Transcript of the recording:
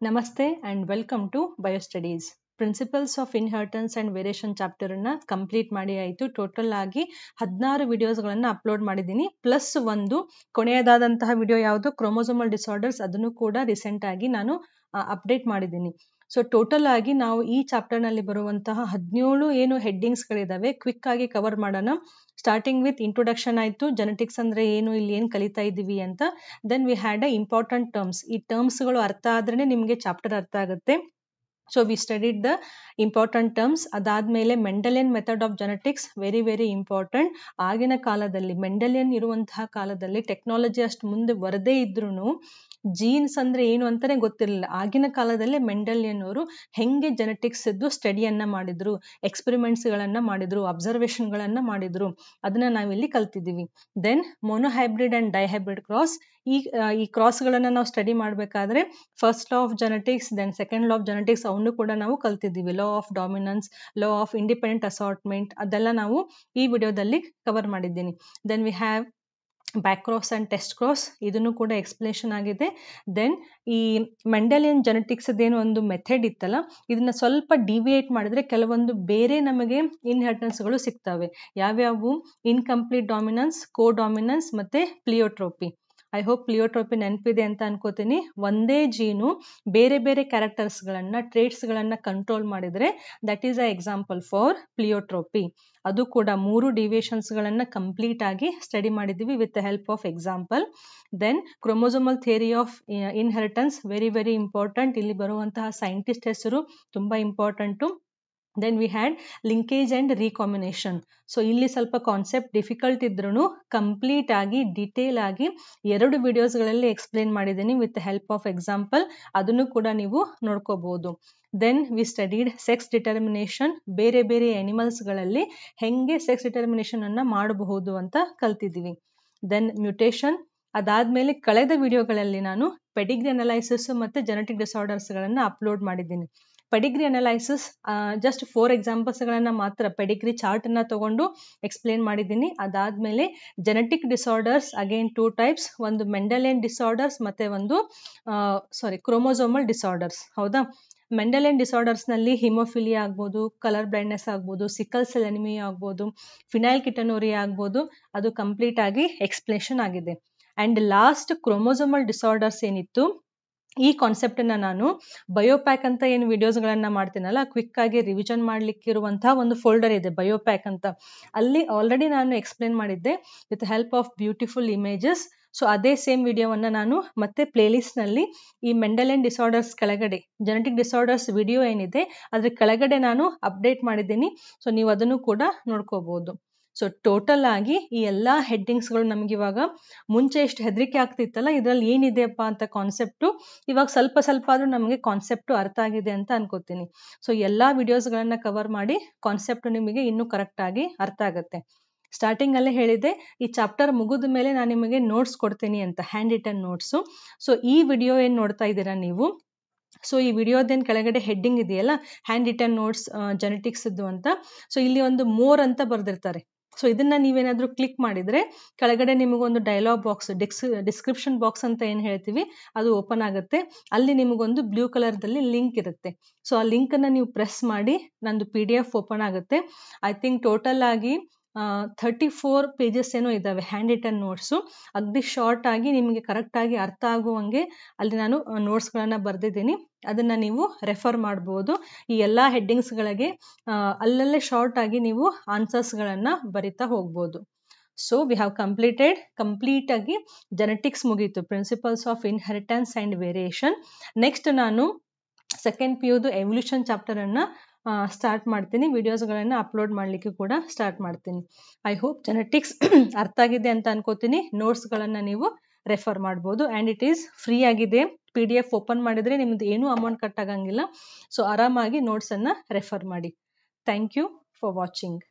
ನಮಸ್ತೆ and welcome to BioStudies. Principles of inheritance and variation chapter ಅನ್ನ complete ಮಾಡಿ ಆಯಿತು. ಟೋಟಲ್ ಆಗಿ 16 ವಿಡಿಯೋಸ್ಗಳನ್ನು ಅಪ್ಲೋಡ್ ಮಾಡಿದ್ದೀನಿ. ಪ್ಲಸ್ ಒಂದು ಕೊನೆಯದಾದಂತಹ ವಿಡಿಯೋ ಯಾವುದು ಕ್ರೋಮೋಸೋಮಲ್ ಡಿಸಾರ್ಡರ್ಸ್, ಅದನ್ನು ಕೂಡ ರೀಸೆಂಟ್ ಆಗಿ ನಾನು ಅಪ್ಡೇಟ್ ಮಾಡಿದ್ದೀನಿ. ಸೊ ಟೋಟಲ್ ಆಗಿ ನಾವು ಈ ಚಾಪ್ಟರ್ ನಲ್ಲಿ ಬರುವಂತಹ 17 ಏನು ಹೆಡ್ಡಿಂಗ್ಸ್ ಗಳಿದಾವೆ ಕ್ವಿಕ್ ಆಗಿ ಕವರ್ ಮಾಡೋಣ. ಸ್ಟಾರ್ಟಿಂಗ್ ವಿತ್ ಇಂಟ್ರೊಡಕ್ಷನ್ ಆಯ್ತು, ಜೆನೆಟಿಕ್ಸ್ ಅಂದ್ರೆ ಏನು, ಇಲ್ಲಿ ಏನ್ ಕಲಿತಾ ಇದ್ದೀವಿ ಅಂತ. Then we had a important terms. ಈ ಟರ್ಮ್ಸ್ ಗಳು ಅರ್ಥ ಆದ್ರೇನೆ ನಿಮ್ಗೆ ಚಾಪ್ಟರ್ ಅರ್ಥ ಆಗುತ್ತೆ. So we studied the important terms. ಅದಾದ್ಮೇಲೆ Mendelian method of genetics, very very important. ಆಗಿನ ಕಾಲದಲ್ಲಿ ಮೆಂಡೆಲಿಯನ್ ಇರುವಂತಹ ಕಾಲದಲ್ಲಿ ಟೆಕ್ನಾಲಜಿ ಅಷ್ಟು ಮುಂದೆ ಬರದೇ ಇದ್ರು ಜೀನ್ಸ್ ಅಂದ್ರೆ ಏನು ಅಂತಾನೆ ಗೊತ್ತಿರಲಿಲ್ಲ. ಆಗಿನ ಕಾಲದಲ್ಲಿ ಮೆಂಡೆಲಿಯನ್ ಅವರು ಹೆಂಗೆ ಜೆನೆಟಿಕ್ಸ್ ಇದ್ದು ಸ್ಟಡಿಯನ್ನ ಮಾಡಿದ್ರು, ಎಕ್ಸ್ಪೆರಿಮೆಂಟ್ಸ್ ಗಳನ್ನ ಮಾಡಿದ್ರು, ಅಬ್ಸರ್ವೇಷನ್ ಗಳನ್ನ ಮಾಡಿದ್ರು, ಅದನ್ನ ನಾವಿಲ್ಲಿ ಕಲ್ತಿದ್ದೀವಿ. Then monohybrid and dihybrid cross. ಈ ಕ್ರಾಸ್ ಗಳನ್ನ ನಾವು ಸ್ಟಡಿ ಮಾಡ್ಬೇಕಾದ್ರೆ first law of genetics, then second law of genetics ಅವನ್ನು ಕೂಡ ನಾವು ಕಲ್ತಿದ್ದೀವಿ. Law of dominance, law of independent assortment, ಅದೆಲ್ಲ ನಾವು ಈ ವಿಡಿಯೋದಲ್ಲಿ ಕವರ್ ಮಾಡಿದ್ದೀನಿ. Then we have back cross and test cross, ಇದನ್ನು ಕೂಡ ಎಕ್ಸ್ಪ್ಲೇಷನ್ ಆಗಿದೆ. ದೆನ್ ಈ ಮೆಂಡೆಲಿಯನ್ ಜೆನೆಟಿಕ್ಸ್ ಅದೇನು ಒಂದು ಮೆಥಡ್ ಇತ್ತಲ್ಲ, ಇದನ್ನ ಸ್ವಲ್ಪ ಡಿವಿಯೇಟ್ ಮಾಡಿದ್ರೆ ಕೆಲವೊಂದು ಬೇರೆ ನಮಗೆ ಇನ್ಹೆರಿಟೆನ್ಸ್ ಗಳು ಸಿಗ್ತವೆ. ಯಾವ್ಯಾವು? ಇನ್ಕಂಪ್ಲೀಟ್ ಡಾಮಿನೆನ್ಸ್, ಕೋ ಡಾಮಿನೆನ್ಸ್ ಮತ್ತೆ ಪ್ಲಿಯೋಟ್ರೋಪಿ. ಐ ಹೋಪ್ ಪ್ಲಿಯೋಟ್ರೋಪಿ ನೆನಪಿದೆ ಅಂತ ಅನ್ಕೋತೀನಿ. ಒಂದೇ ಜೀನು ಬೇರೆ ಬೇರೆ ಕ್ಯಾರೆಕ್ಟರ್ಸ್ ಗಳನ್ನ, ಟ್ರೇಟ್ಸ್ ಗಳನ್ನ ಕಂಟ್ರೋಲ್ ಮಾಡಿದ್ರೆ that is a example for pleiotropy. ಅದು ಕೂಡ 3 ಡಿವಿಯೇಷನ್ಸ್ ಗಳನ್ನ ಕಂಪ್ಲೀಟ್ ಆಗಿ ಸ್ಟಡಿ ಮಾಡಿದೀವಿ with the help of example. Then chromosomal theory of inheritance, very very important. ಇಲ್ಲಿ ಬರುವಂತಹ ಸೈಂಟಿಸ್ಟ್ ಹೆಸರು ತುಂಬಾ important. Then we had linkage and recombination. So ಇಲ್ಲಿ ಸ್ವಲ್ಪ ಕಾನ್ಸೆಪ್ಟ್ ಡಿಫಿಕಲ್ಟ್ ಇದ್ರೂ ಕಂಪ್ಲೀಟ್ ಆಗಿ ಡಿಟೇಲ್ ಆಗಿ 2 ವಿಡಿಯೋಸ್ಗಳಲ್ಲಿ ಎಕ್ಸ್ಪ್ಲೇನ್ ಮಾಡಿದ್ದೀನಿ ವಿತ್ ಹೆಲ್ಪ್ ಆಫ್ ಎಕ್ಸಾಂಪಲ್. ಅದನ್ನು ಕೂಡ ನೀವು ನೋಡ್ಕೋಬಹುದು. Then we studied sex determination. ಬೇರೆ ಬೇರೆ ಅನಿಮಲ್ಸ್ ಗಳಲ್ಲಿ ಹೆಂಗೆ ಸೆಕ್ಸ್ ಡಿಟರ್ಮಿನೇಷನ್ ಅನ್ನ ಮಾಡಬಹುದು ಅಂತ ಕಲ್ತಿದ್ದೀವಿ. Then mutation. ಅದಾದ್ಮೇಲೆ ಕಳೆದ ವಿಡಿಯೋಗಳಲ್ಲಿ ನಾನು ಪೆಡಿಗ್ರಿ ಅನಲೈಸಿಸ್ ಮತ್ತೆ ಜೆನೆಟಿಕ್ ಡಿಸಾರ್ಡರ್ಸ್ ಗಳನ್ನ ಅಪ್ಲೋಡ್ ಮಾಡಿದ್ದೀನಿ. ಪೆಡಿಗ್ರಿ ಅನಲೈಸಿಸ್ ಜಸ್ಟ್ 4 ಎಕ್ಸಾಂಪಲ್ಸ್ ಗಳನ್ನ ಮಾತ್ರ ಪೆಡಿಗ್ರಿ ಚಾರ್ಟ್ ಅನ್ನ ತಗೊಂಡು ಎಕ್ಸ್ಪ್ಲೇನ್ ಮಾಡಿದ್ದೀನಿ. ಅದಾದ್ಮೇಲೆ ಜೆನೆಟಿಕ್ ಡಿಸಾರ್ಡರ್ಸ್ ಅಗೇನ್ 2 ಟೈಪ್ಸ್, ಒಂದು ಮೆಂಡೆಲಿಯನ್ ಡಿಸಾರ್ಡರ್ಸ್ ಮತ್ತೆ ಒಂದು ಕ್ರೋಮೋಸೋಮಲ್ ಡಿಸಾರ್ಡರ್ಸ್. ಹೌದಾ? ಮೆಂಡೆಲಿಯನ್ ಡಿಸಾರ್ಡರ್ಸ್ ನಲ್ಲಿ ಹಿಮೋಫಿಲಿಯಾ ಆಗ್ಬೋದು, ಕಲರ್ ಬ್ಲೈಂಡ್ನೆಸ್ ಆಗ್ಬೋದು, ಸಿಕಲ್ ಸೆಲ್ ಅನಿಮಿಯಾ ಆಗ್ಬೋದು, ಫಿನೈಲ್ ಕಿಟೋನುರಿಯಾ ಆಗ್ಬೋದು. ಅದು ಕಂಪ್ಲೀಟ್ ಆಗಿ ಎಕ್ಸ್ಪ್ಲೇಷನ್ ಆಗಿದೆ. ಅಂಡ್ ಲಾಸ್ಟ್ ಕ್ರೋಮೋಸೋಮಲ್ ಡಿಸಾರ್ಡರ್ಸ್ ಏನಿತ್ತು, ಈ ಕಾನ್ಸೆಪ್ಟ್ ಅನ್ನ ನಾನು ಬಯೋಪ್ಯಾಕ್ ಅಂತ ಏನು ವಿಡಿಯೋಸ್ ಗಳನ್ನ ಮಾಡ್ತೀನಲ್ಲ, ಕ್ವಿಕ್ ಆಗಿ ರಿವಿಷನ್ ಮಾಡ್ಲಿಕ್ಕೆ ಇರುವಂತಹ ಒಂದು ಫೋಲ್ಡರ್ ಇದೆ ಬಯೋಪ್ಯಾಕ್ ಅಂತ. ಅಲ್ಲಿ ಆಲ್ರೆಡಿ ನಾನು ಎಕ್ಸ್ಪ್ಲೇನ್ ಮಾಡಿದ್ದೆ with help of beautiful images. So ಅದೇ ಸೇಮ್ ವಿಡಿಯೋವನ್ನ ನಾನು ಮತ್ತೆ ಪ್ಲೇಲಿಸ್ಟ್ ನಲ್ಲಿ ಈ ಮೆಂಡೆಲಿಯನ್ ಡಿಸಾರ್ಡರ್ಸ್ ಕೆಳಗಡೆ ಜೆನೆಟಿಕ್ ಡಿಸಾರ್ಡರ್ಸ್ ವಿಡಿಯೋ ಏನಿದೆ ಅದ್ರ ಕೆಳಗಡೆ ನಾನು ಅಪ್ಡೇಟ್ ಮಾಡಿದ್ದೀನಿ. ಸೊ ನೀವು ಅದನ್ನು ಕೂಡ ನೋಡ್ಕೋಬಹುದು. ಸೊ ಟೋಟಲ್ ಆಗಿ ಈ ಎಲ್ಲಾ ಹೆಡ್ಡಿಂಗ್ಸ್ ಗಳು ನಮ್ಗೆ ಇವಾಗ, ಮುಂಚೆ ಎಷ್ಟು ಹೆದರಿಕೆ ಆಗ್ತಿತ್ತಲ್ಲ ಇದ್ರಲ್ಲಿ ಏನಿದೆಯಪ್ಪ ಅಂತ ಕಾನ್ಸೆಪ್ಟು, ಇವಾಗ ಸ್ವಲ್ಪ ಸ್ವಲ್ಪ ಆದ್ರೂ ನಮಗೆ ಕಾನ್ಸೆಪ್ಟು ಅರ್ಥ ಆಗಿದೆ ಅಂತ ಅನ್ಕೋತೀನಿ. ಸೊ ಎಲ್ಲಾ ವಿಡಿಯೋಸ್ ಗಳನ್ನ ಕವರ್ ಮಾಡಿ ಕಾನ್ಸೆಪ್ಟ್ ನಿಮಗೆ ಇನ್ನೂ ಕರೆಕ್ಟ್ ಆಗಿ ಅರ್ಥ ಆಗುತ್ತೆ. ಸ್ಟಾರ್ಟಿಂಗ್ ಅಲ್ಲೇ ಹೇಳಿದೆ, ಈ ಚಾಪ್ಟರ್ ಮುಗಿದ ಮೇಲೆ ನಾನು ನಿಮಗೆ ನೋಟ್ಸ್ ಕೊಡ್ತೀನಿ ಅಂತ, ಹ್ಯಾಂಡ್ ರಿಟನ್ ನೋಟ್ಸು. ಸೊ ಈ ವಿಡಿಯೋ ಏನ್ ನೋಡ್ತಾ ಇದ್ದೀರಾ ನೀವು, ಸೊ ಈ ವಿಡಿಯೋದೇನ್ ಕೆಳಗಡೆ ಹೆಡ್ಡಿಂಗ್ ಇದೆಯಲ್ಲ, ಹ್ಯಾಂಡ್ ರಿಟನ್ ನೋಟ್ಸ್ ಜೆನೆಟಿಕ್ಸ್ ಇದ್ದು ಅಂತ. ಸೊ ಇಲ್ಲಿ ಒಂದು ಮೋರ್ ಅಂತ ಬರ್ದಿರ್ತಾರೆ. ಸೊ ಇದನ್ನ ನೀವೇನಾದ್ರೂ ಕ್ಲಿಕ್ ಮಾಡಿದ್ರೆ ಕೆಳಗಡೆ ನಿಮಗೊಂದು ಡೈಲಾಗ್ ಬಾಕ್ಸ್, ಡಿಸ್ಕ್ರಿಪ್ಷನ್ ಬಾಕ್ಸ್ ಅಂತ ಏನ್ ಹೇಳ್ತೀವಿ ಅದು ಓಪನ್ ಆಗುತ್ತೆ. ಅಲ್ಲಿ ನಿಮಗೊಂದು ಬ್ಲೂ ಕಲರ್ ದಲ್ಲಿ ಲಿಂಕ್ ಇರುತ್ತೆ. ಸೊ ಆ ಲಿಂಕ್ ಅನ್ನ ನೀವು ಪ್ರೆಸ್ ಮಾಡಿ ನಂದು PDF ಓಪನ್ ಆಗುತ್ತೆ. ಐ ಥಿಂಕ್ ಟೋಟಲ್ ಆಗಿ 34 ಪೇಜಸ್ ಏನೋ ಇದಾವೆ ಹ್ಯಾಂಡ್ ರಿಟನ್ ನೋಟ್ಸ್. ಅಗ್ದಿ ಶಾರ್ಟ್ ಆಗಿ ನಿಮಗೆ ಕರೆಕ್ಟ್ ಆಗಿ ಅರ್ಥ ಆಗುವಂಗೆ ಅಲ್ಲಿ ನಾನು ನೋಟ್ಸ್ ಗಳನ್ನ ಬರ್ದಿದ್ದೀನಿ. ಅದನ್ನ ನೀವು ರೆಫರ್ ಮಾಡಬಹುದು. ಈ ಎಲ್ಲಾ ಹೆಡ್ಡಿಂಗ್ಸ್ ಗಳಿಗೆ ಅಲ್ಲಲ್ಲೇ ಶಾರ್ಟ್ ಆಗಿ ನೀವು ಆನ್ಸರ್ಸ್ ಗಳನ್ನ ಬರಿತಾ ಹೋಗ್ಬೋದು. ಸೊ ವಿ ಹ್ಯಾವ್ ಕಂಪ್ಲೀಟ್ ಆಗಿ ಜೆನೆಟಿಕ್ಸ್ ಮುಗೀತು, principles of inheritance and variation. Next ನಾನು ಸೆಕೆಂಡ್ PU ಎವಲ್ಯೂಷನ್ ಚಾಪ್ಟರ್ ಅನ್ನ ಸ್ಟಾರ್ಟ್ ಮಾಡ್ತೀನಿ. ವಿಡಿಯೋಸ್ ಗಳನ್ನ ಅಪ್ಲೋಡ್ ಮಾಡ್ಲಿಕ್ಕೆ ಕೂಡ ಸ್ಟಾರ್ಟ್ ಮಾಡ್ತೀನಿ. ಐ ಹೋಪ್ ಜೆನೆಟಿಕ್ಸ್ ಅರ್ಥ ಆಗಿದೆ ಅಂತ ಅನ್ಕೋತೀನಿ. ನೋಟ್ಸ್ ಗಳನ್ನ ನೀವು ರೆಫರ್ ಮಾಡಬಹುದು. ಅಂಡ್ ಇಟ್ ಈಸ್ ಫ್ರೀ ಆಗಿದೆ. PDF ಓಪನ್ ಮಾಡಿದ್ರೆ ನಿಮ್ದು ಏನೂ ಅಮೌಂಟ್ ಕಟ್ ಆಗಂಗಿಲ್ಲ. ಸೊ ಆರಾಮಾಗಿ ನೋಟ್ಸ್ ಅನ್ನ ರೆಫರ್ ಮಾಡಿ. Thank you for watching.